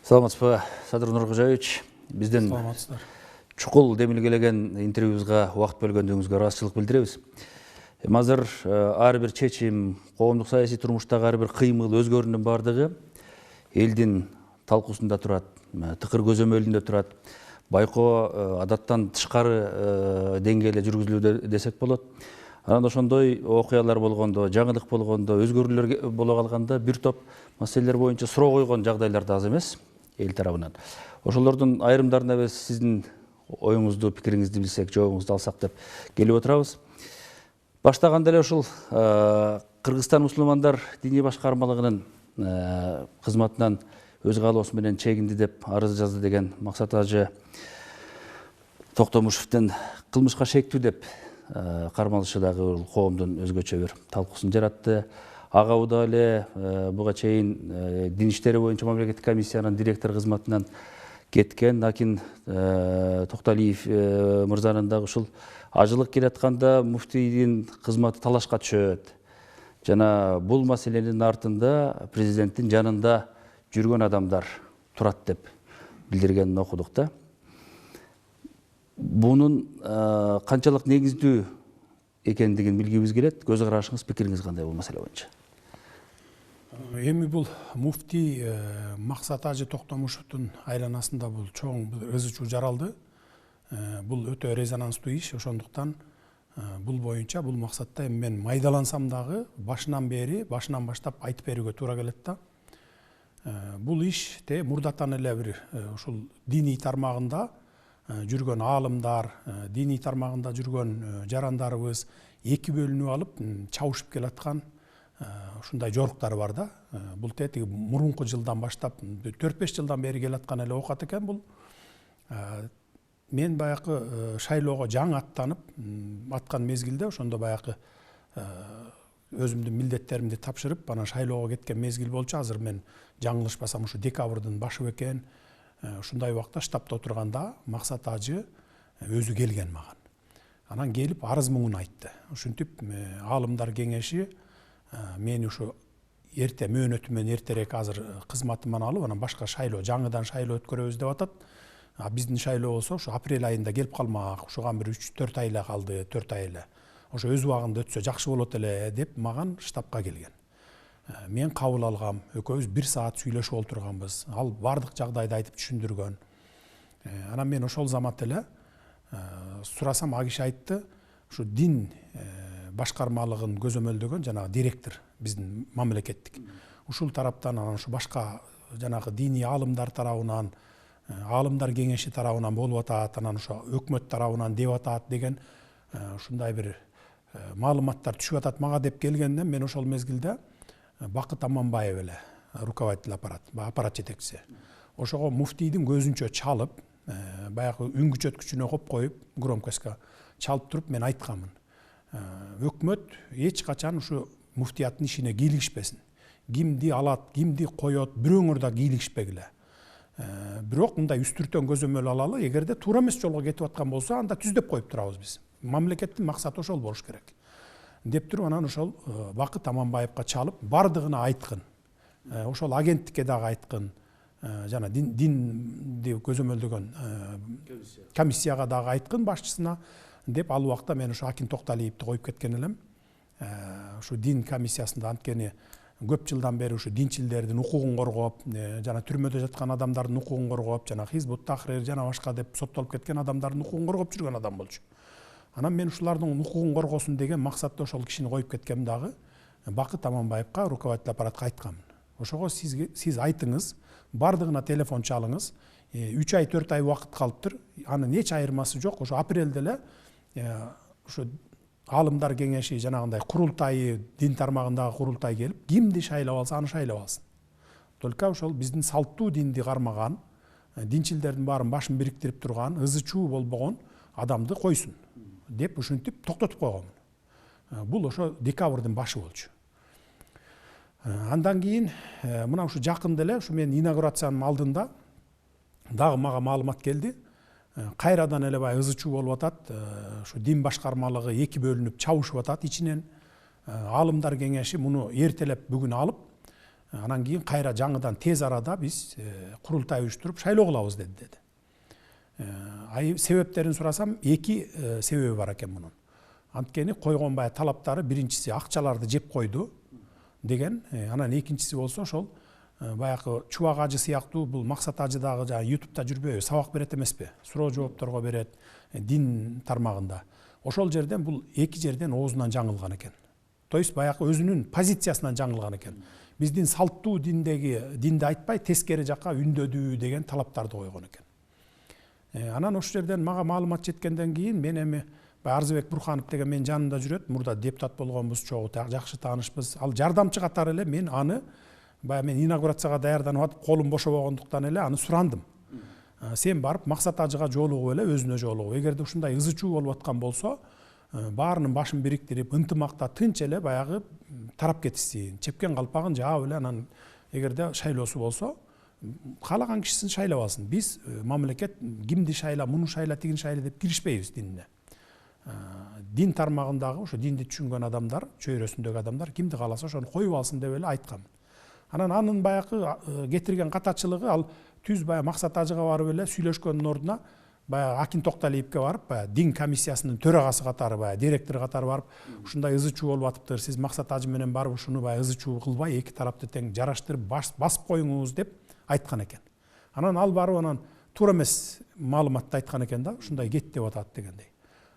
Саламатсызбы, Садыр Нуркожаевич. Бизден Саламатсыздар. чукул демилгелеген интервьюбузга убакыт бөлгөндүгүңүзгө ыраазычылык билдиребиз. Азыр ар бир чечим, коомдук саясий турмуштагы ар бир кыймыл, өзгөрүүнүн бардыгы элдин талкуусунда турат, тыкыр көзөмөлүндө турат. Байкоо адаттан тышкары деңгээлде жүргүзүлүүдө десек болот. Анан ошондой окуялар болгондо, жаңылык болгондо, өзгөрүүлөр боло калганда бир топ маселелер боюнча суроо койгон жагдайлар да аз эмес эл тарабынан. Ошолордун айрымдарына биз сиздин оюңузду, пикириңизди билсек, жообуңузду алсак деп келип отурабыз. Баштаганда эле ушул Кыргызстан мусулмандар диний башкармалыгынын кызматынан өз каалоосу менен чегинди деп арыз жазды деген Максат Ажы Токтомушевдин кылмышка шектүү деп кармалышы дагы коомдун өзгөчө бир талкуусун жаратты. Ага Уда эле буга чейин дин иштери боюнча мамлекеттик комиссиянын директор кызматынан кеткен Акин Токталиев мырзанын дагы ушул ажылык келатканда муфтийдин кызматы талашка түшөт. Жана бул маселенин артында президенттин жанында жүргөн адамдар турат деп билдиргенин окудук да. Бунун канчалык негиздүү экендигин билгибиз келет. Көз карашыңыз, пикириңиз кандай бул маселе боюнча? Эми бул муфтий Максат Ажы Токтомушевдун айланасында бул чоң ызы чуу жаралды. Бул өтө резонанстуу иш, ошондуктан бул боюнча бул максатта эми мен майдалансам дагы башынан баштап айтып берүүгө туура келет да. Бул иште мурдатан эле бир ушул диний тармагында жүргөн аалымдар, диний тармагында жүргөн жарандарыбыз эки бөлүнүп алып чабышып келаткан ушундай жоруктар бар да. Бул тетиги мурунку жылдан баштап 4-5 жылдан бери келаткан эле окат экен бул. Мен баягы шайлоого жаңы аттанып аткан мезгилде ошондо баягы өзүмдүн милдеттеримди тапшырып, анан шайлоого кеткен мезгил болчу. Азыр мен жаңылышпасам ушу декабрдын башы экен. Ушундай убакта штабта отурганда Максат Ажы өзү келген маган. Анан келип арыз муңун айтты. Ушинтип аалымдар кеңеши мени ушу эрте мөөнөтү менен эртерээк азыр кызматыман алып, анан башка шайлоо, жаңыдан шайлоо өткөрөбүз деп атат. Биздин шайлоо болсо ушу апрель айында келип калмак. Ушуган бир 3-4 ай эле калды, 4 ай эле. Ошо өз убагында өтсө жакшы болот эле деп маган штабка келген. Мен кабыл алгам, экөөбүз 1 саат сүйлөшүп олтурганбыз. Ал бардык жагдайды айтып түшүндүргөн. Анан мен ошол замат эле сурасам, ал киши айтты, ушу дин башкармалыгын көзөмөлдөгөн жанагы директор биздин мамлекеттик. Ушул тараптан анан ушу башка жанагы диний аалымдар тарабынан, аалымдар кеңеши тарабынан болуп атат, анан ошо өкмөт тарабынан деп атат деген ушундай бир маалыматтар түшүп атат мага деп келгенде, мен ошол мезгилде Бакыт Аманбаев эле руководитель аппарат жетекчиси. Ошого муфтийдин көзүнчө чалып, баягы үн күчөткүчүнө коюп, громкостько чалып туруп мен айтканмын. Өкмөт эч качан ушу муфтияттын ишине кийлигишпесин. Кимди алат, кимди коёт, бирөөңөр да кийлигишпегиле. Бирок мындай үстүртөн көзөмөл алалы, эгерде туура эмес жолго кетип аткан болсо, анда түздөп коюп турабыз биз. Мамлекеттин максаты ошол болуш керек. Деп туруп анан ошол Бакыт Аманбаевка чалып, бардыгына айткын. Ошол агенттикке дагы айткын. Жана динди көзөмөлдөгөн комиссияга дагы айткын башчысына деп ал убакта мен ошо Акин Токталиевди коюп кеткен элем. Ушу дин комиссиясында анткени көп жылдан бери ушу динчилдердин укугун коргоп, жана түрмөдө жаткан адамдардын укугун коргоп, жана Хизбут Тахрир жана башка деп соттолуп кеткен адамдардын укугун коргоп жүргөн адам болчу. Анан мен ушулардын укугун коргосун деген максатта ошол кишини коюп кеткем дагы Бакыт Аманбаевка, руководитель аппаратка айтканмын. Ошого сиз айтыңыз, бардыгына телефон чалыңыз. 3 ай 4 ай убакыт калыптыр. Анын эч айырмасы жок. Ошо апрелде эле ушу аалымдар кеңеши жанагындай курултай, дин тармагындагы курултай келип, кимди шайлап алса аны шайлап алсын. Только ошол биздин салттуу динди кармаган, динчилдердин баарын башын бириктирип турган, ызы чуу болбогон адамды койсун деп ушинтип токтотуп койгон. Бул ошо декабрдын башы болчу. Андан кийин мына ушу жакында эле ушу мен инаугурациянын алдында дагы мага маалымат келди. Кайрадан эле бай ызы чуу болуп атат. Ушу дин башкармалыгы эки бөлүнүп чабышып атат ичинен. Аалымдар кеңеши муну эртелеп бүгүн алып, Анан кийин кайра жаңыдан тез арада биз курултай уюштуруп шайлоо кылабыз деди. Себептерин сурасам, эки себеби бар экен мунун. Анткени койгон баягы талаптары биринчиси акчаларды жеп койду деген, анан экинчиси болсо ошол баягы чубак ажы сыяктуу бул максат ажы дагы YouTube'да жүрбөйбү, сабак берет эмеспи? Суроо жоопторго берет, дин тармагында. Ошол жерден бул эки жерден оозунан жаңылган экен. То есть баягы өзүнүн позициясынан жаңылган экен. Биздин салттуу динди айтпай тескери жакка үндөдүү деген талаптарды койгон экен. Анан ошол жерден мага маалымат жеткенден кийин мен эми Арзыбек Бурханов деген менин жанымда жүрөт. Мурда депутат болгонбуз, чогуу жакшы таанышпыз. Ал жардамчы катары эле мен аны баягы мен инаугурацияга даярданып атып, колум бошобогондуктан эле аны сурандым. Сен барып максат ажыга жолугуп эле өзүнө жолугуп. Эгерде ушундай ызы чуу болуп аткан болсо, баарынын башын бириктирип, ынтымакта тынч эле баягы тарап кетишсин, чепкен калпагын жаап эле анан эгерде шайлоосу болсо, каалаган кишисин шайлап алсын. Биз мамлекет кимди шайла, муну шайла, тигин шайла деп киришпейбиз динне. Дин тармагындагы ошо динди түшүнгөн адамдар, чөйрөсүндөгү адамдар кимди кааласа ошону коюп алсын деп эле айткам. Анан анын баягы кетирген катачылыгы ал түз баягы максат ажыга барып эле сүйлөшкөндүн ордуна баягы Акин Токталиевке барып, баягы дин комиссиясынын төрагасы катары, баягы директор катары барып, ушундай ызы чуу болуп атыптыр, сиз максат ажы менен барып ушуну баягы ызы чуу кылбай, эки тарапты тең жараштырып басып коюңуз деп айткан экен. Анан ал барып анан туура эмес маалыматты айткан экен да, ушундай кет деп атат дегендей.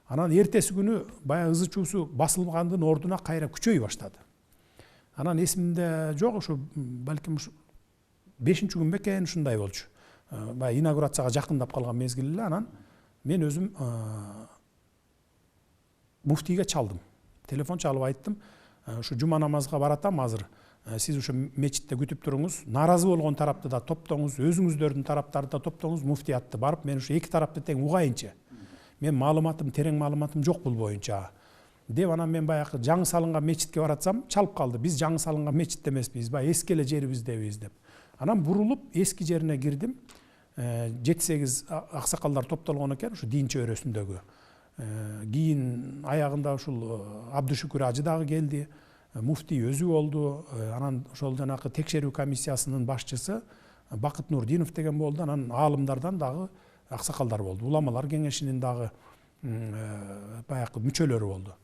Анан эртеси күнү баягы ызы чуусу басылгандын ордуна кайра күчөй баштады. Анан эсимде жок, ушу балким 5-нчи күн бекен ушундай болчу. Баягы инаугурацияга жакындап калган мезгил эле. Анан мен өзүм муфтийге чалдым. Телефон чалып айттым, ушу жума намазга баратам азыр. Сиз ушу мечитте күтүп туруңуз, нааразы болгон тарапты да топтоңуз, өзүңүздөрдүн тараптарды да топтоңуз, муфтиятты барып, мен ушу эки тарапты тең угайынчы. Мен маалыматым, терең маалыматым жок бул боюнча. Деп анан мен баягы жаңы салынган мечитке баратсам, чалып калды. Биз жаңы салынган мечитте эмеспиз, баягы эски эле жерибиздебиз деп. Анан бурулуп эски жерине кирдим. 7-8 аксакалдар топтолгон экен, ушу дин чөйрөсүндөгү. Кийин аягында ушул Абдышүкүр ажы дагы келди. Муфтий өзү болду. Анан ошол жанакы текшерүү комиссиясынын башчысы Бакыт Нурдинов деген болду. Анан аалымдардан дагы аксакалдар болду. Уламалар кеңешинин дагы баягы мүчөлөрү болду.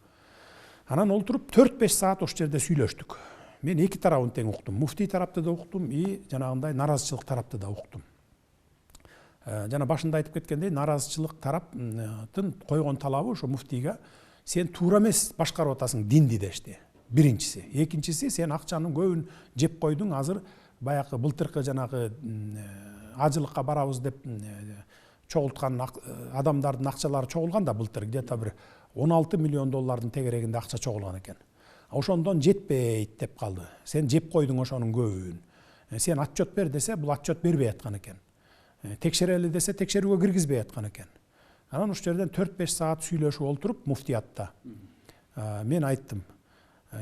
Анан олтуруп 4-5 саат ошол жерде сүйлөштүк. Мен эки тарабын тең уктум. Муфтий тарапты да уктум, жанагындай наразычылык тарапты да уктум. Жана башында айтып кеткендей, наразычылык тараптын койгон талабы ошо муфтийге сен туура эмес башкарып атасың динди дешти. Биринчиси. Экинчиси, сен акчанын көбүн жеп койдуң, азыр баягы былтыркы жанагы ажылыкка барабыз деп чогулткан адамдардын акчалары чогулган да былтыр, где-то бир 16 миллион доллардын тегерегинде акча чогулган экен. Ошондон жетпейт деп калды. Сен жеп койдуң ошонун көбүн. Сен отчет бер десе, бул отчет бербей аткан экен. Текшерели десе, текшерүүгө киргизбей аткан экен. Анан ошол жерден 4-5 саат сүйлөшүп олтуруп муфтиятта. Мен айттым.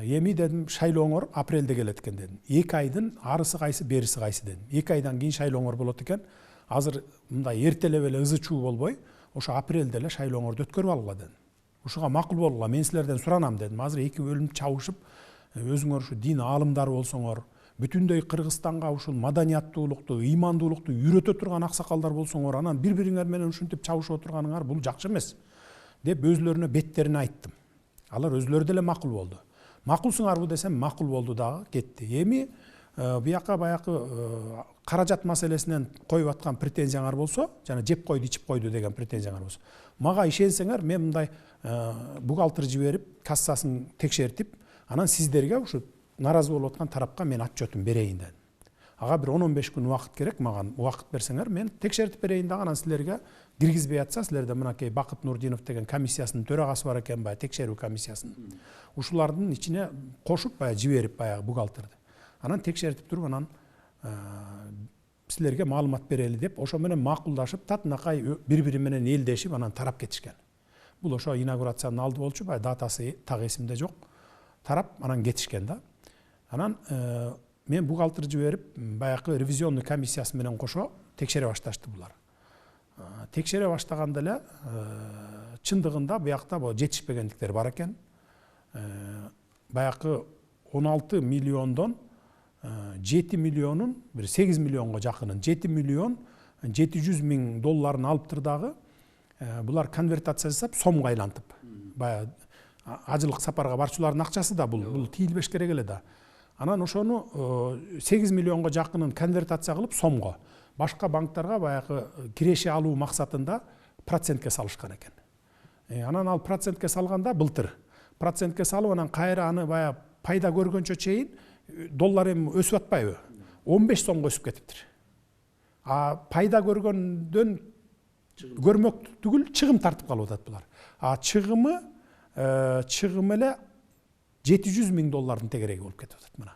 Эми дедим, шайлооңор апрелде келет экен дедим. 2 айдын арысы кайсы, бериси кайсы дедим. 2 айдан кийин шайлооңор болот экен. Азыр мындай эртелеп эле ызы чуу болбой, ошо апрелде эле шайлооңорду өткөрүп алгыла дедим. Ушуга макул болгула, мен силерден суранам дедим. Азыр эки бөлүнүп чабышып, өзүңөр ушу дин аалымдары болсоңор, бүтүндөй Кыргызстанга ушул маданияттуулукту, ыймандуулукту үйрөтө турган аксакалдар болсоңор, анан бири-бириңер менен ушинтип чабышып отурганыңар бул жакшы эмес деп өзлөрүнө беттерине айттым. Алар өзлөрү деле макул болду. Макулсуңарбы десем, макул болду дагы, кетти. Эми бияка баягы каражат маселесинен коюп аткан претензияңар болсо, жана жеп койду, ичип койду деген претензияңар болсо, мага ишенсеңер, мен мындай бухгалтер жиберип, кассасын текшертип, анан сиздерге ушу наразы болуп аткан тарапка мен отчетун берейин дедим. Ага бир 10-15 күн убакыт керек, мага убакыт берсеңер, мен текшертип берейин дагы, анан силерге киргизбей атса, силерде мынакей Бакыт Нурдинов деген комиссиясынын төрагасы бар экен, баягы текшерүү комиссиясынын. Ушулардын ичине кошуп, баягы жиберип, баягы бухгалтерди. Анан текшертип туруп, анан силерге маалымат берели деп, ошо менен макулдашып, татынакай бири-бири менен элдешип, анан тарап кетишкен. Бул ошо инаугурациянын алды болчу, баягы датасы так эсимде жок. Тарап, анан кетишкен да. Анан мен бухгалтер жиберип, баягы ревизионный комиссиясы менен кошо текшере башташты булар. Текшере баштаганда эле чындыгында буякта жетишпегендиктер бар экен. Баягы 16 миллиондон 7 миллионун, bir 8 миллионго жакынын, 7 миллион 700 миң долларын алыптыр дагы. Булар конвертация жасап, сомго айлантып. Баягы ажылык сапарга барчулардын акчасы да бул тийилбеш керек эле да. Анан ошону 8 миллионго жакынын конвертация кылып сомго, башка банктарга баягы киреше алуу максатында процентке салышкан экен. Анан ал процентке салганда былтыр процентке салып, анан кайра аны баягы пайда көргөнчө чейин доллар эми өсүп атпайбы? 15 сомго өсүп кетиптир. Пайда көргөндөн көрмөк түгүл чыгым тартып калып атат булар. Чыгымы эле 700 миң доллардын тегереги болуп кетип атат мына.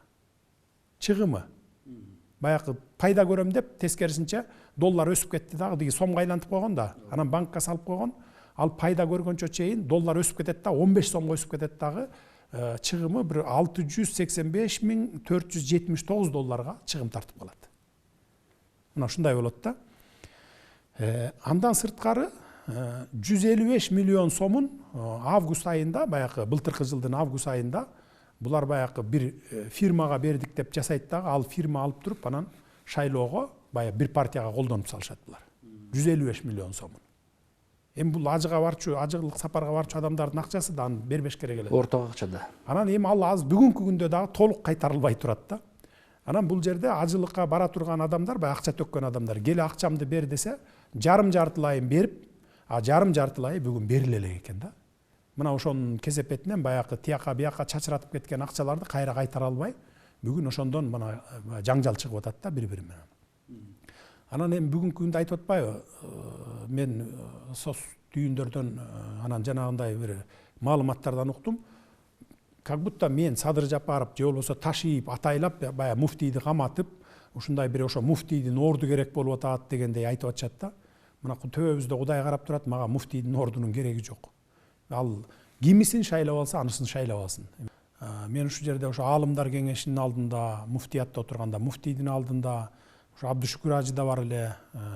Чыгымы. Баягы пайда көрөм деп тескерисинче доллар өсүп кетти дагы, деги сомго айлантып койгон да. Анан банкка салып койгон. Ал пайда көргөнчө чейин доллар өсүп кетет да, 15 сомго өсүп кетет дагы. Чыгымы bir 685.479 долларга чыгым тартып калат. Мына ушундай болот да. Андан сырткары 155 миллион сомун август айында, баягы былтыркы жылдын август айында булар баягы бир фирмага бердик деп жасайт дагы, ал фирма алып туруп анан шайлоого баягы бир партияга колдонуп салышат булар. 155 миллион сомун. Эми бул ажыга барчу, ажыгылык сапарга барчу адамдардын акчасы да, аны бербеш керек эле. Орток акча да. Анан эми ал аз бүгүнкү күндө дагы толук кайтарылбай турат да. Анан бул жерде ажылыкка бара турган адамдар, баягы акча төккөн адамдар, келе акчамды бер десе, жарым-жартылайын берип, жарым-жартылайы бүгүн бериле элек экен да. Мына ошонун кесепетинен баягы тияка бияка чачыратып кеткен акчаларды кайра кайтара албай, бүгүн ошондон мына жаңжал чыгып атат да бири-бири менен. Анан эми бүгүнкү күндө айтып атпайбы, мен сос түйүндөрдөн анан жанагындай бир маалыматтардан уктум. Как будто мен Садыр Жапаров же болбосо Ташиев атайлап баягы муфтийди каматып, ушундай бир ошо муфтийдин орду керек болуп атат дегендей айтып атышат да. Мына төбөбүздө Кудай карап турат, мага муфтийдин ордунун кереги жок. Ал кимисин шайлап алса, анысын шайлап алсын. Мен ушу жерде ошо аалымдар кеңешинин алдында, муфтиятта отурганда муфтийдин алдында, ошо Абдышүкүр ажы да бар эле,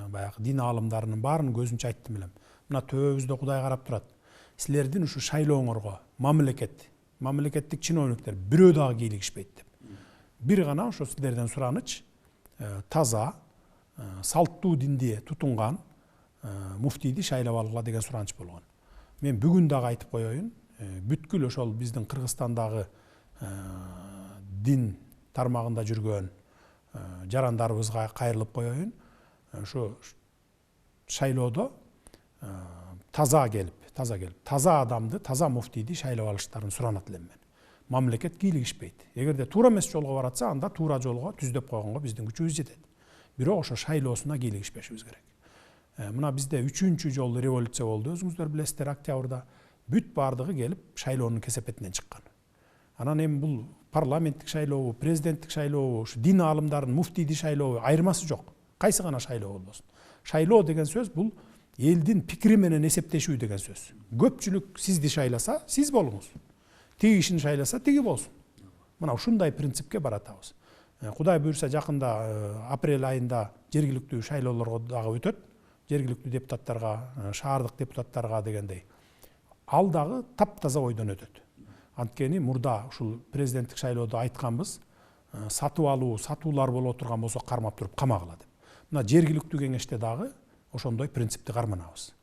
баягы дин аалымдарынын баарын көзүнчө айттым элем. Мына төбөбүздө Кудай карап турат. Силердин ушу шайлооңорго мамлекеттик чиновниктер бирөө дагы кийлигишпейт деп. Бир гана ошо силерден сураныч, таза, салттуу динди тутунган муфтийди шайлап алгыла деген сураныч болгон. Мен бүгүн дагы айтып коеюн, бүткүл ошол биздин Кыргызстандагы дин тармагында жүргөн жарандарыбызга кайрылып коеюн. Ошо шайлоодо таза келип, таза адамды, таза муфтийди шайлап алыштарын суранат элем мен. Мамлекет кийлигишпейт. Эгерде туура эмес жолго баратса, анда туура жолго түздөп койгонго биздин күчүбүз жетет. Бирок ошо шайлоосуна кийлигишпешибиз керек. Мына бизде 3-чү жол революция болду, өзүңүздөр билесиздер, октябрда. Бүт бардыгы келип шайлоонун кесепетинен чыккан. Анан эми бул парламенттик шайлообу, президенттик шайлообу, ушу дин аалымдарын муфтийди шайлообу айырмасы жок. Кайсы гана шайлоо болбосун. Шайлоо деген сөз бул элдин пикири менен эсептешүү деген сөз. Көпчүлүк сизди шайласа, сиз болуңуз. Тиги кишини шайласа, тиги болсун. Мына ушундай принципке баратабыз. Кудай буйрса жакында апрель айында жергиликтүү шайлоолорго дагы өтөт. Жергиликтүү депутаттарга, шаардык депутаттарга дегендей. Ал дагы таптаза ойдон өтөт. Анткени мурда ушул президенттик шайлоодо айтканбыз, сатып алуу, сатуулар болуп отурган болсо кармап туруп камагыла деп. Мына жергиликтүү кеңеште дагы ошондой принципти карманабыз.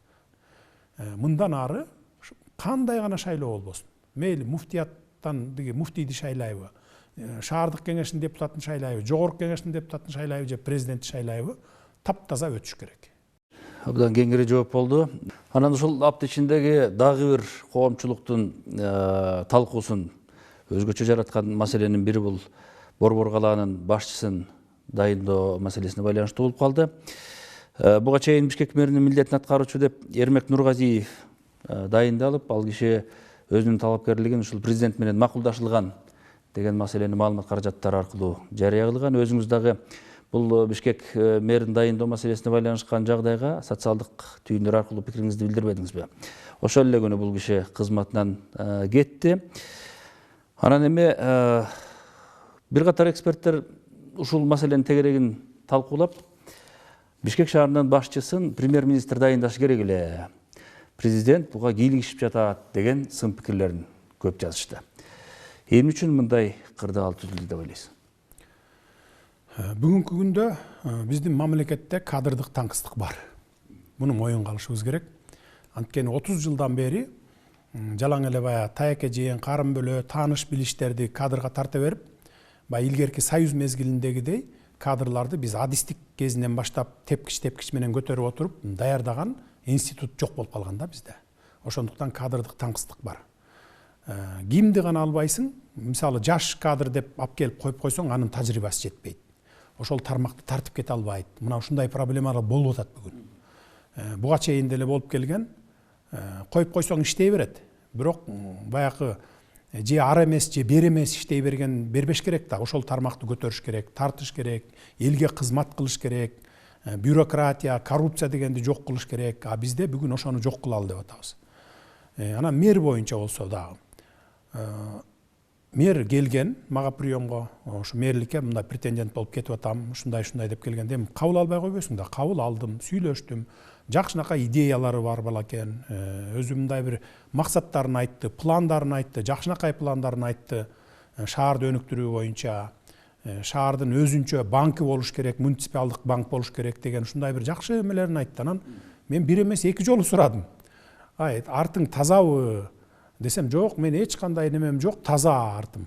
Мындан ары кандай гана шайлоо болбосун. Мейли муфтияттан муфтийди шайлайбы, шаардык кеңештин депутатын шайлайбы, жогорку кеңештин депутатын шайлайбы же президентти шайлайбы, таптаза өтүш керек. Абдан кеңири жооп болду. Анан ушул апта ичиндеги дагы бир коомчулуктун талкуусун өзгөчө жараткан маселенин бири бул Борбор калаанын башчысын дайындоо маселесине байланыштуу болуп калды. Буга чейин Бишкек мэринин милдетин аткаруучу деп Эрмек Нургазиев дайындалып, ал киши өзүнүн талапкерлигин ушул президент менен макулдашылган деген маселени маалымат каражаттары аркылуу жарыя кылган. Өзүңүз дагы бул Бишкек мэрин дайындоо маселесине байланышкан жагдайга социалдык түйүндөр аркылуу пикириңизди билдирбедиңизби? Ошол эле күнү бул киши кызматынан кетти. Анан эми бир катар эксперттер ушул маселенин тегерегин талкуулап, Бишкек шаарынын башчысын премьер-министр дайындаш керек эле. Президент буга кийлигишип жатат деген сын пикирлерин көп жазышты. Эмне үчүн мындай кырдаал түзүлдү деп ойлойсуз? Бүгүнкү күндө биздин мамлекетте кадрдык таңкыстык бар. Муну моюнга алышыбыз керек. Анткени 30 жылдан бери жалаң эле баягы таяке жеген карын бөлө тааныш билиштерди кадрга тарта берип, баягы илгерки союз мезгилиндегидей кадрларды биз адистик кезинен баштап тепкич менен көтөрүп отуруп даярдаган институт жок болуп калган да бизде. Ошондуктан кадрдык таңкыстык бар. Кимди гана албайсың, мисалы жаш кадр деп алып келип коюп койсоң, анын тажрыйбасы жетпейт. Ошол тармакты тартып кете албайт. Мына ушундай проблемалар болуп атат бүгүн. Буга чейин деле болуп келген. Коюп койсоң иштей берет. Бирок баягы же ар эмес, же бер эмес иштей бербеш керек да. Ошол тармакты көтөрүш керек, тартыш керек, элге кызмат кылыш керек, бюрократия, коррупция дегенди жок кылыш керек. А бизде бүгүн ошону жок кылалы деп атабыз. Анан мэр боюнча болсо дагы. Мэр келген мага приемго, ошо мэрликке мындай претендент болуп кетип атам, ушундай деп келгенде эми кабыл албай койбойсуң да. Кабыл алдым, сүйлөштүм. Жакшынакай идеялары бар балакен. Өзү мындай бир максаттарын айтты, пландарын айтты, жакшынакай пландарын айтты. Шаарды өнүктүрүү боюнча, шаардын өзүнчө банкы болуш керек, муниципалдык банк болуш керек деген ушундай бир жакшы эмелерин айтты. Анан мен бир эмес эки жолу сурадым. Артың тазабы десем, жок, мен эч кандай немем жок, таза артым.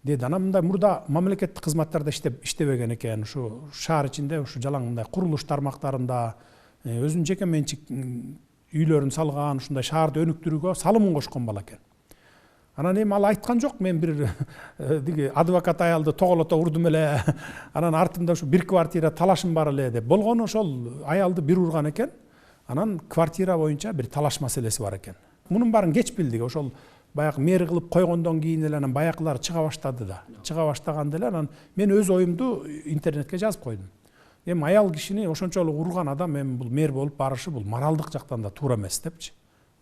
Деди. Анан мындай мурда мамлекеттик кызматтарда иштебеген экен, ушу шаар ичинде, ушу жалаң мындай курулуш тармактарында өзүнүн жеке менчик үйлөрүн салган, ушундай шаарды өнүктүрүүгө салымын кошкон бала экен. Анан эми ал айткан жок, мен бир диги адвокат аялды тоголото урдум эле, анан артымда ушу бир квартира талашым бар эле деп. Болгону ошол аялды бир урган экен. Анан квартира боюнча бир талаш маселеси бар экен. Мунун баарын кеч билдик. Ошол баягы мэр кылып койгондон кийин эле анан баягылар чыга баштады да. Чыга баштаганда эле анан мен өз оюмду интернетке жазып койдум. Эми аял кишини ошончолук урган адам эми бул мэр болуп барышы бул моралдык жактан да туура эмес депчи.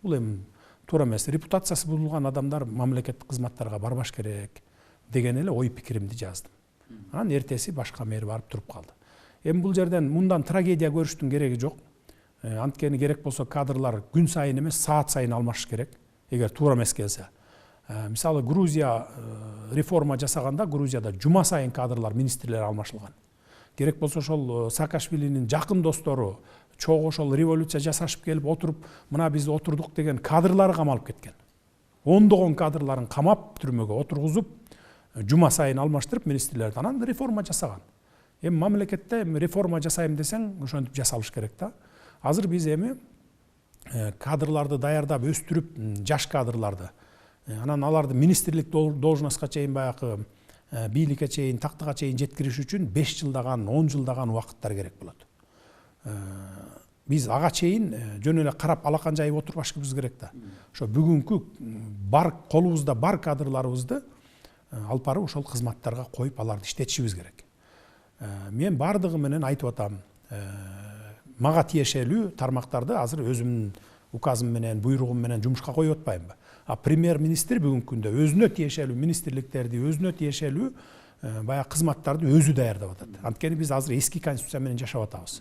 Бул эми туура эмес. Репутациясы бузулган адамдар мамлекеттик кызматтарга барбаш керек деген эле ой пикиримди жаздым. Анан эртеси башка мэр барып туруп калды. Эми бул жерден мындан трагедия көрүштүн кереги жок. Анткени керек болсо кадрлар күн сайын эмес, саат сайын алмашыш керек, эгер туура эмес келсе. Мисалы Грузия реформа жасаганда Грузияда жума сайын кадрлар, министрлер алмашылган. Керек болсо ошол Саакашвилинин жакын достору, чогуу ошол революция жасашып келип отуруп, мына биз отурдук деген кадрлары камалып кеткен. Ондогон кадрларын камап түрмөгө отургузуп, жума сайын алмаштырып министрлерди, анан реформа жасаган. Эми мамлекетте реформа жасайм десең, ошентип жасалыш керек да. Азыр биз эми кадрларды даярдап өстүрүп, жаш кадрларды, анан аларды министрлик должностка чейин, баягы бийликке чейин, тактыга чейин жеткириш үчүн 5 жылдаган, 10 жылдаган убакыттар керек болот. Биз ага чейин жөн эле карап алакан жайып отурбашыбыз керек да. Ошо бүгүнкү бар колубузда бар кадрларыбызды алып барып ошол кызматтарга коюп, аларды иштетишибиз керек. Мен бардыгы менен айтып атам. Мага тиешелүү тармактарды азыр өзүмдүн указым менен, буйругум менен жумушка коюп атпаймбы. А премьер-министр бүгүнкү күндө өзүнө тиешелүү министрликтерди, өзүнө тиешелүү баягы кызматтарды өзү даярдап атат. Анткени биз азыр эски конституция менен жашап атабыз.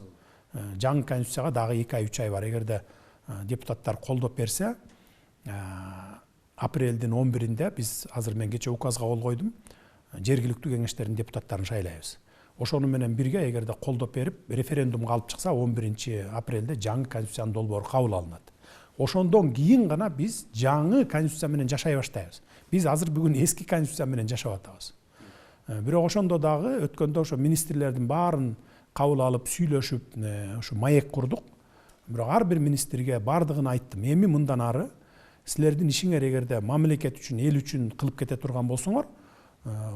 Жаңы конституцияга дагы 2 ай, 3 ай бар. Эгерде депутаттар колдоп берсе, апрелдин 11-inde биз азыр мен кече указга кол койдум. Жергиликтүү кеңештердин депутаттарын шайлайбыз. Ошону менен бирге эгерде колдоп берип, референдумга алып чыкса, 11-апрелде жаңы конституциянын долбоору кабыл алынат. Ошондон кийин гана биз жаңы конституция менен жашай баштайбыз. Биз азыр бүгүн эски конституция менен жашап атабыз. Бирок ошондо дагы өткөндө ошо министрлердин баарын кабыл алып, сүйлөшүп, ошо маек курдук. Бирок ар бир министрге бардыгын айттым. Эми мындан ары силердин ишиңер эгерде мамлекет үчүн, эл үчүн кылып кете турган болсоңор,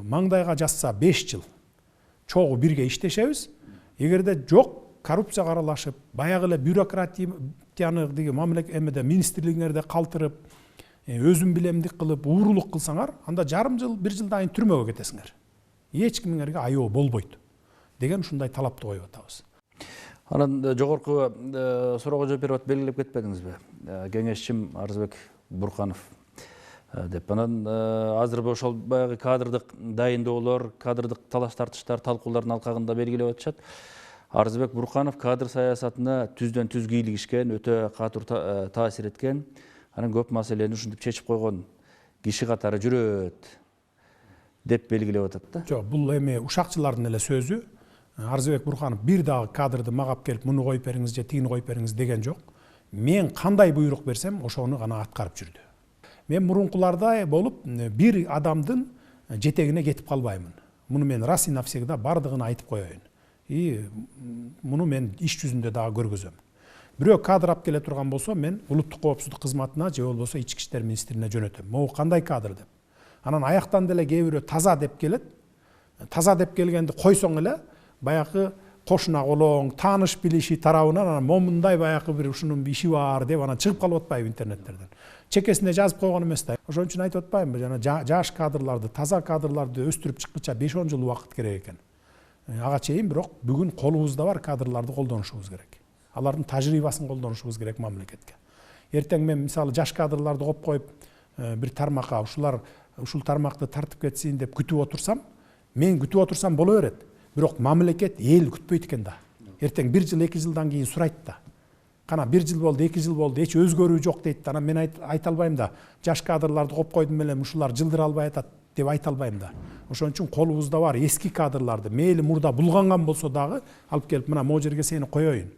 маңдайга жазса 5 жыл чогуу бирге иштешебиз. Эгерде жок, коррупцияга аралашып, баягы эле бюрократияны деги мамлекет эмеде министрлигиңерде калтырып, өзүм билемдик кылып, уурулук кылсаңар, анда жарым жыл, 1 жылдан кийин түрмөгө кетесиңер. Эч кимиңерге айоо болбойт деген ушундай талапты коюп атабыз. Анан жогорку суроого жооп берип белгилеп кетпедиңизби? Кеңешчим Арызбек Бурканов деп. Анан азыр ошол баягы кадрдык дайындоолор, кадрдык талаш тартыштар, талкуулардын алкагында белгилеп атышат. Арызбек Бурканов кадр саясатына түздөн түз кийлигишкен, өтө катуу таасир эткен. Анан көп маселени ушинтип чечип койгон киши катары жүрөт. деп белгилеп атат да. Жок, бул эми ушакчылардын эле сөзү. Арзыбек Бурханов бир дагы кадрды магап келип муну коюп бериңиз же тигини коюп бериңиз деген жок. Мен кандай буйрук берсем, ошону гана аткарып жүрдү. Мен мурункулардай болуп бир адамдын жетегине кетип калбаймын. Муну мен раз и навсегда бардыгын айтып коеюн. И муну мен иш жүзүндө дагы көргөзөм. Бирөө кадр алып келе турган болсо, мен улуттук коопсуздук кызматына же болбосо ички иштер министрине жөнөтөм. Могу кандай кадр деп. Анан аяктан деле кээ бирөө таза деп келет. Таза деп келгенди койсоң эле баягы кошуна колоң, тааныш билиши тарабынан анан момундай баягы бир ушунун иши бар деп анан чыгып калып атпайбы интернеттерден. Чекесине жазып койгон эмес да. Ошон үчүн айтып атпаймынбы, жана жаш кадрларды, таза кадрларды өстүрүп чыккыча 5-10 жыл убакыт керек экен. Ага чейин бирок бүгүн колубузда бар кадрларды колдонушубуз керек. Алардын тажрыйбасын колдонушубуз керек мамлекетке. Эртең мен мисалы жаш кадрларды коюп коюп бир тармакка ушул тармакты тартып кетсин деп күтүп отурсам, мен күтүп отурсам боло берет. Бирок мамлекет эл күтпөйт экен да. Эртең 1 жыл 2 жылдан кийин сурайт да. Кана 1 жыл болду, 2 жыл болду, эч өзгөрүү жок дейт да. Анан мен айта албайм да. Жаш кадрларды коюп койдум эле, ушулар жылдыра албай атат деп айта албайм да. Ошон үчүн колубузда бар эски кадрларды мейли мурда булганган болсо дагы алып келип мына могу жерге сени коеюн.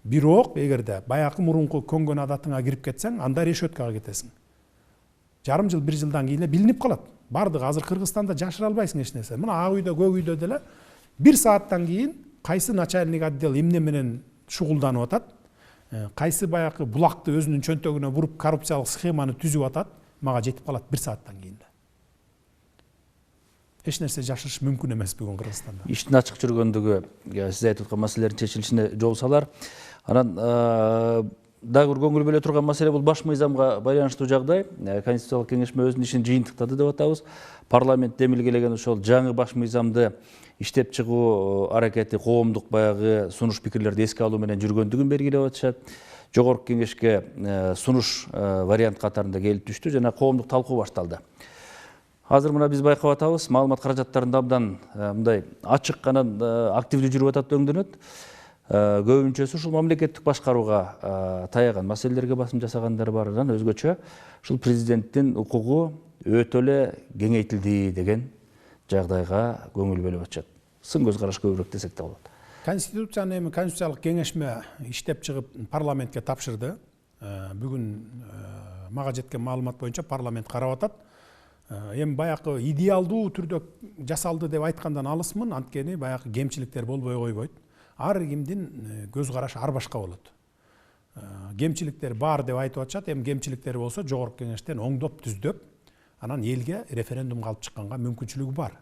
Бирок эгерде баягы мурунку көнгөн адатыңа кирип кетсең, анда решеткага кетесиң. Жарым жыл, 1 жылдан кийин эле билинип калат. Бардыгы азыр Кыргызстанда жашыра албайсың эч нерсе. Мына ак үйдө, көк үйдө деле 1 сааттан кийин кайсы начальник отдел эмне менен шугулданып атат, кайсы баягы булакты өзүнүн чөнтөгүнө буруп коррупциялык схеманы түзүп атат, мага жетип калат 1 сааттан кийин. Эч нерсе жашырыш мүмкүн эмес бүгүн Кыргызстанда. Иштин ачык жүргөндүгү сиз айтып аткан маселелердин чечилишине жол салар. Анан дагы бир көңүл бөлө турган маселе бул баш мыйзамга байланыштуу жагдай. Конституциялык кеңешме өзүнүн ишин жыйынтыктады деп атабыз. Парламент демилгелеген ошол жаңы баш мыйзамды иштеп чыгуу аракети коомдук баягы сунуш пикирлерди эске алуу менен жүргөндүгүн белгилеп атышат. Жогорку кеңешке сунуш вариант катарында келип түштү жана коомдук талкуу башталды. Азыр мына биз байкап атабыз, маалымат каражаттарында абдан мындай ачык анан активдүү жүрүп атат өңдөнөт. Көбүнчөсү ушул мамлекеттик башкарууга таяган маселелерге басым жасагандар бар. Анан өзгөчө ушул президенттин укугу өтө эле кеңейтилди деген жагдайга көңүл бөлүп атышат. Сын көз караш көбүрөөк десек да болот. Конституцияны эми конституциялык кеңешме иштеп чыгып парламентке тапшырды. Бүгүн мага жеткен маалымат боюнча парламент карап атат. Эми баягы идеалдуу түрдө жасалды деп айткандан алысмын, анткени баягы кемчиликтер болбой койбойт. Ар кимдин көз карашы ар башка болот. Кемчиликтер бар деп айтып атышат, эми кемчиликтери болсо жогорку кеңештен оңдоп түздөп, анан элге референдумга алып чыкканга мүмкүнчүлүгү бар.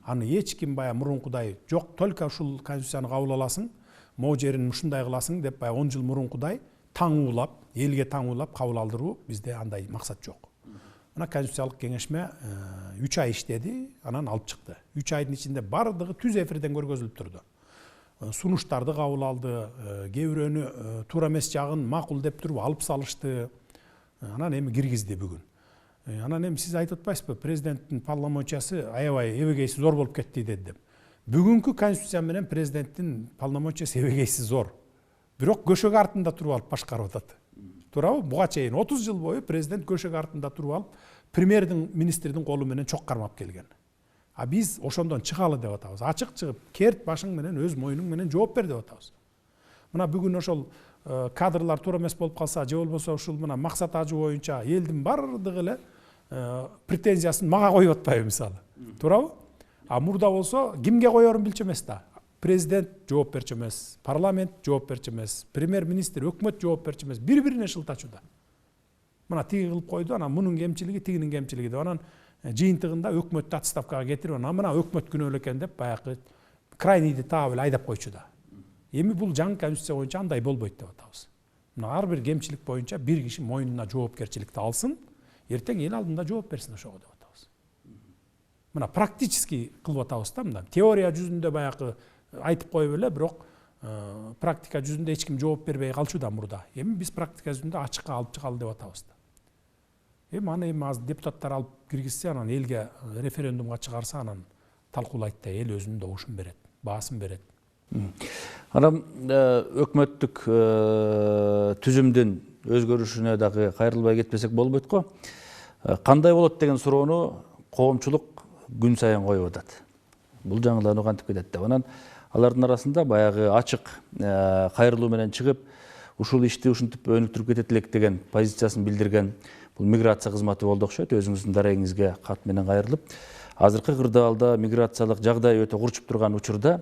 Аны эч ким баягы мурункудай жок, только ушул конституцияны кабыл аласың, могу жерин ушундай кыласың деп баягы 10 жыл мурункудай таңуулап, элге таңуулап кабыл алдыруу бизде андай максат жок. Мына конституциялык кеңешме 3 ай иштеди, анан алып чыкты. 3 айдын ичинде бардыгы түз эфирден көргөзүлүп турду. Сунуштарды кабыл алды, кээ бирөөнү туура эмес жагын макул деп туруп алып салышты. Анан эми киргизди бүгүн. Анан эми сиз айтып атпайсызбы, президенттин полномочиясы аябай эбегейси зор болуп кетти деп. Бүгүнкү конституция менен президенттин полномочиясы эбегейси зор. Бирок көшөк артында туруп алып башкарып атат. Туурабы? Буга чейин 30 жыл бою президент көшөк артында туруп алып, премьердин, министрдин колу менен чок кармап келген. А биз ошондон чыгалы деп атабыз. Ачык чыгып, керт башың менен өз моюнуң менен жооп бер деп атабыз. Мына бүгүн ошол кадрлар туура эмес болуп калса, же болбосо ушул мына максат ажы боюнча элдин бардыгы эле претензиясын мага коюп атпайбы мисалы. Туурабы? А мурда болсо кимге коерун билчү эмес да. Президент жооп берчү эмес, парламент жооп берчү эмес, премьер-министр, өкмөт жооп берчү эмес, бири-бирине шылтачууда. Мына тиги кылып койду, анан мунун кемчилиги, тигинин кемчилиги деп анан жыйынтыгында өкмөттү отставкага кетирип, анан мына өкмөт күнөөлүү экен деп баягы крайнийди таап эле айдап койчу да. Эми бул жаңы конституция боюнча андай болбойт деп атабыз. Мына ар бир кемчилик боюнча бир киши мойнуна жоопкерчиликти алсын, эртең эл алдында жооп берсин ошого деп атабыз. Мына практически кылып атабыз да, мына теория жүзүндө баягы айтып коюп эле, бирок практика жүзүндө эч ким жооп бербей калчу да мурда. Эми биз практика жүзүндө ачыкка алып чыгалы деп атабыз да. Эми азыр депутаттар алып киргизсе, анан элге референдумга чыгарса, анан талкуулайт да, эл өзүнүн добушун берет, баасын берет. Анан өкмөттүк түзүмдүн өзгөрүшүнө дагы кайрылбай кетпесек болбойт го. Кандай болот деген суроону коомчулук күн сайын коюп атат. Бул жаңылануу кантип кетет деп. Анан алардын арасында баягы ачык кайрылуу менен чыгып, ушул ишти ушинтип өнүктүрүп кетет элек деген позициясын билдирген бул миграция кызматы болду окшойт. Өзүңүздүн дарегиңизге кат менен кайрылып, азыркы кырдаалда миграциялык жагдай өтө курчуп турган учурда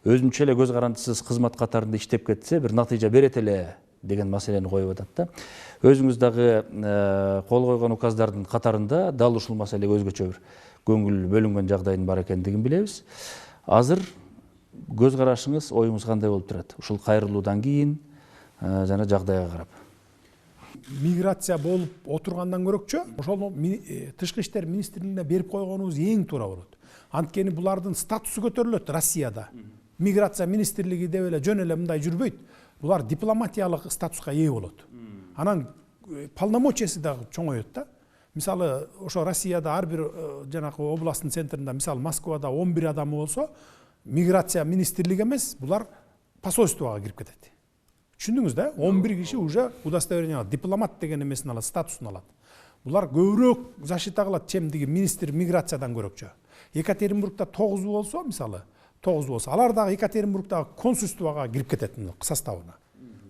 өзүнчө эле көз карандысыз кызмат катарында иштеп кетсе бир натыйжа берет эле деген маселени коюп атат да. Өзүңүз дагы кол койгон указдардын катарында дал ушул маселеге өзгөчө бир көңүл бөлүнгөн жагдайдын бар экендигин билебиз. Азыр көз карашыңыз, оюңуз кандай болуп турат? Ушул кайрылуудан кийин жана жагдайга карап. Миграция болуп отургандан көрөкчү, ошол тышкы иштер министрлигине берип койгонубуз эң туура болот. Анткени булардын статусу көтөрүлөт Россияда. Миграция министрлиги деп эле жөн эле мындай жүрбөйт. Булар дипломатиялык статуска ээ болот. Анан полномочиясы дагы чоңойот да. Мисалы, ошо Россияда ар бир жанакы областтын центринде, мисалы Москвада 11 адамы болсо, миграция министрлиги эмес, булар посольствого кирип кетет. Түшүндүңүз да? 11 киши уже удостоверение алат, дипломат деген эмесин алат, статусун алат. Булар көбүрөөк защита кылат, чем деген министр миграциядан көрөкчү. Екатеринбургда 9 болсо, мисалы, 9 болсо, алар дагы Екатеринбургдагы консульствого кирип кетет составына.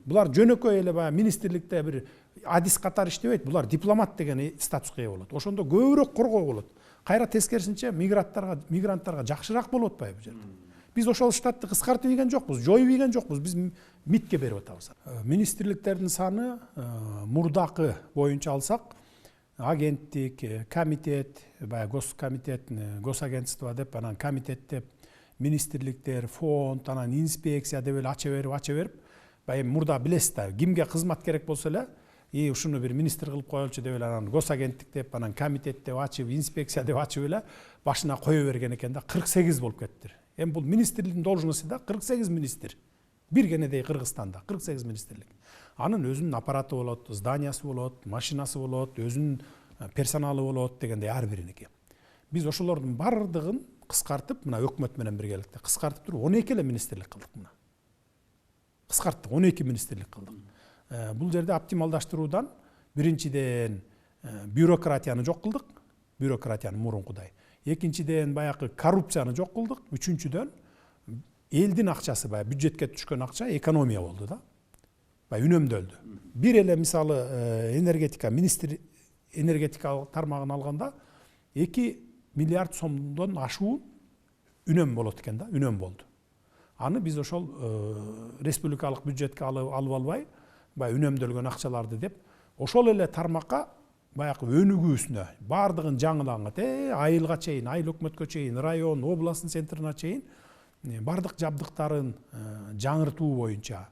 Булар жөнөкөй эле баягы министрликте бир адис катары иштебейт, булар дипломат деген статуска ээ болот. Ошондо көбүрөөк коргоо болот. Кайра тескерисинче мигранттарга жакшыраак болуп атпайбы бу жерде? Биз ошол штатты кыскартып ийген жокпуз, жоюп ийген жокпуз, биз МИДке берип атабыз. Министрликтердин саны мурдакы боюнча алсак, агенттик, комитет, баягы госкомитет, госагентство деп, анан комитет деп, министрликтер, фонд, анан инспекция деп эле ача берип, баягы мурда билесиз да, кимге кызмат керек болсо эле, ушуну бир министр кылып коелучу деп эле, анан госагенттик деп, анан комитет деп ачып, инспекция деп ачып эле башына кое берген экен да, 48 болуп кеттир. Эми бул министрликтин должности да 48 министр. Бир кенедей Кыргызстанда 48 министрлик. Анын өзүнүн аппараты болот, зданиясы болот, машинасы болот, өзүнүн персоналы болот дегендей ар бириники. Биз ошолордун бардыгын кыскартып, мына өкмөт менен биргеликте кыскартып туруп 12 эле министрлик кылдык мына. Кыскарттык, 12 министрлик кылдык. Бул жерде оптималдаштыруудан биринчиден бюрократияны жок кылдык, бюрократияны мурункудай. Экинчиден баягы коррупцияны жок кылдык, үчүнчүдөн элдин акчасы, баягы бюджетке түшкөн акча экономия болду да. Баягы үнөмдөлдү. Бир эле мисалы энергетика министр энергетика тармагын алганда 2 миллиард сомдон ашуу үнөм болот экен да, үнөм болду. Аны биз ошол республикалык бюджетке алып албай, баягы үнөмдөлгөн акчаларды деп, ошол эле тармакка баягы өнүгүүсүнө бардыгын жаңылаган, айылга чейин, айыл өкмөткө чейин, район, областтын центрине чейин бардык жабдыктарын жаңыртуу боюнча,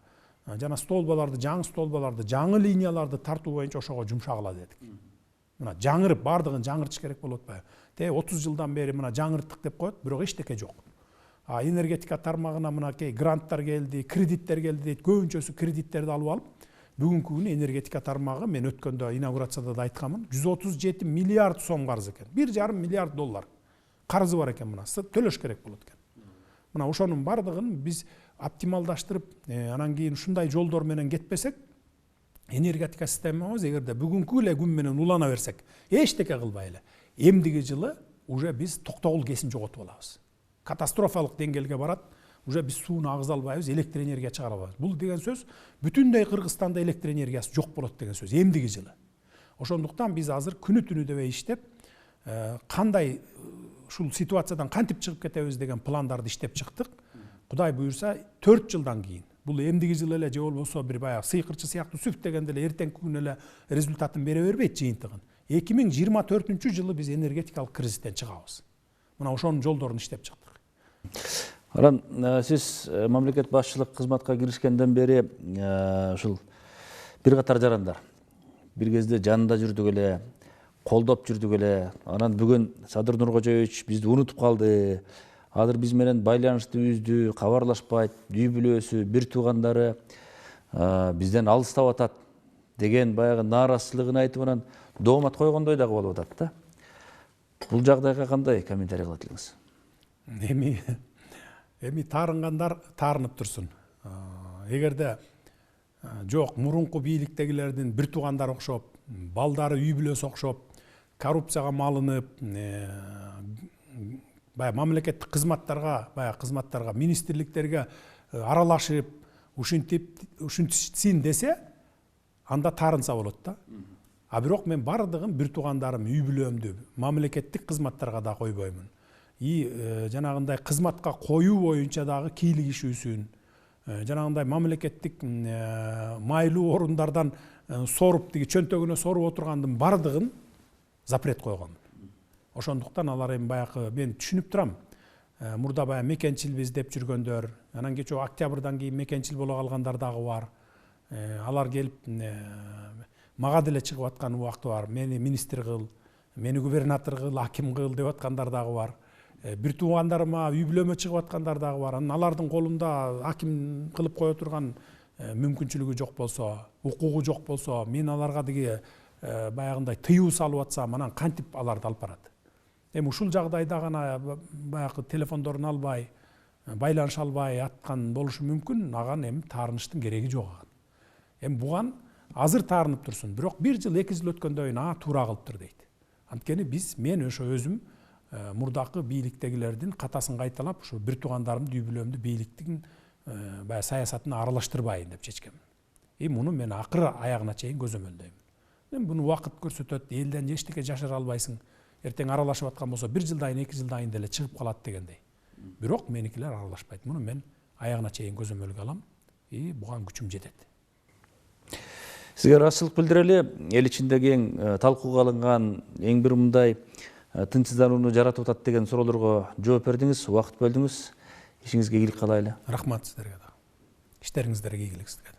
жана столбаларды, жаңы линияларды тартуу боюнча ошого жумшагыла дедик. Мына жаңырып, бардыгын жаңыртыш керек болуп атпайбы? 30 жылдан бери мына жаңырттык деп коет, бирок эчтеке жок. Энергетика тармагына мынакей гранттар келди, кредиттер келди дейт, көбүнчөсү кредиттерди алып алып, бүгүнкү күнү энергетика тармагы, мен өткөндө инаугурацияда да айтканмын, 137 миллиард сом карыз экен. 1,5 миллиард доллар карызы бар экен мына, төлөш керек болот экен. Мына ошонун бардыгын биз оптималдаштырып, анан кийин ушундай жолдор менен кетпесек, энергетика системабыз эгерде бүгүнкү эле күн менен улана берсек, эчтеке кылбай эле, эмдиги жылы уже биз токтогул кесин жоготуп алабыз. Катастрофалык деңгээлге барат, уже биз сууну агыза албайбыз, электр энергия чыгара албайбыз. Бул деген сөз бүтүндөй Кыргызстанда электр энергиясы жок болот деген сөз, эмдиги жылы. Ошондуктан биз азыр күнү түнү дебей иштеп, кандай ушул ситуациядан кантип чыгып кетебиз деген пландарды иштеп чыктык. Кудай буюрса 4 жылдан кийин, бул эмдиги жылы эле же болбосо бир баягы сыйкырчы сыяктуу сүп дегенде эле эртеңки күнү эле результатын бере бербейт жыйынтыгын. 2024-жылы биз энергетикалык кризистен чыгабыз. Мына ошонун жолдорун иштеп чыктык. Анан сиз мамлекет башчылык кызматка киришкенден бери ушул бир катар жарандар бир кезде жанында жүрдүк эле, колдоп жүрдүк эле. Анан бүгүн Садыр Нуркожоевич бизди унутуп калды. Азыр биз менен байланышты үздү, кабарлашпайт, үй бүлөсү, бир туугандары бизден алыстап атат деген баягы нааразычылыгын айтып, анан доомат койгондой дагы болуп атат да. Бул жагдайга кандай комментарий кылат элеңиз? Эми таарынгандар таарынып турсун. Эгерде жок, мурунку бийликтегилердин бир туугандары окшоп, балдары үй бүлөсү окшоп, коррупцияга малынып, баягы мамлекеттик кызматтарга, министрликтерге аралашып, ушинтсин десе, анда таарынса болот да. А бирок мен бардыгын бир туугандарым, үй бүлөмдү мамлекеттик кызматтарга да койбоймун. Жанагындай кызматка коюу боюнча дагы кийлигишүүсүн, жанагындай мамлекеттик майлуу орундардан соруп, тиги чөнтөгүнө соруп отургандын бардыгын запрет койгон. Ошондуктан алар эми баягы мен түшүнүп турам. Мурда баягы мекенчилбиз деп жүргөндөр, анан кечээ октябрдан кийин мекенчил боло калгандар дагы бар. Алар келип мага деле чыгып аткан убакты бар. Мени министр кыл, мени губернатор кыл, аким кыл деп аткандар дагы бар. Бир туугандарыма үй бүлөмө чыгып аткандар дагы бар. Анан алардын колунда аким кылып кое турган мүмкүнчүлүгү жок болсо, укугу жок болсо, мен аларга деги баягындай тыюу салып атсам, анан кантип аларды алып барат? Эми ушул жагдайда гана баягы телефондорун албай, байланыша албай аткан болушу мүмкүн. Аган эми таарыныштын кереги жок аган. Эми буган азыр таарынып турсун, бирок 1 жыл 2 жыл өткөндөн кийин туура кылыптыр дейт. Анткени мен ошо өзүм мурдакы бийликтегилердин катасын кайталап, ушу бир туугандарымды, үй бүлөмдү бийликтин баягы саясатына аралаштырбайын деп чечкем. Муну мен акыр аягына чейин көзөмөлдөйм. Эми буну убакыт көрсөтөт, элден эчтеке жашыра албайсың. Эртең аралашып аткан болсо 1 жылдан кийин, 2 жылдан кийин деле чыгып калат дегендей. Бирок меникилер аралашпайт. Муну мен аягына чейин көзөмөлгө алам. Буга күчүм жетет. Сизге ыраазычылык билдирели. Эл ичиндеги эң талкууга алынган эң бир мындай тынчсызданууну жаратып атат деген суроолорго жооп бердиңиз, убакыт бөлдүңүз. Ишиңизге ийгилик каалайлы. Рахмат сиздерге да. Иштериңиздерге ийгилик сизге.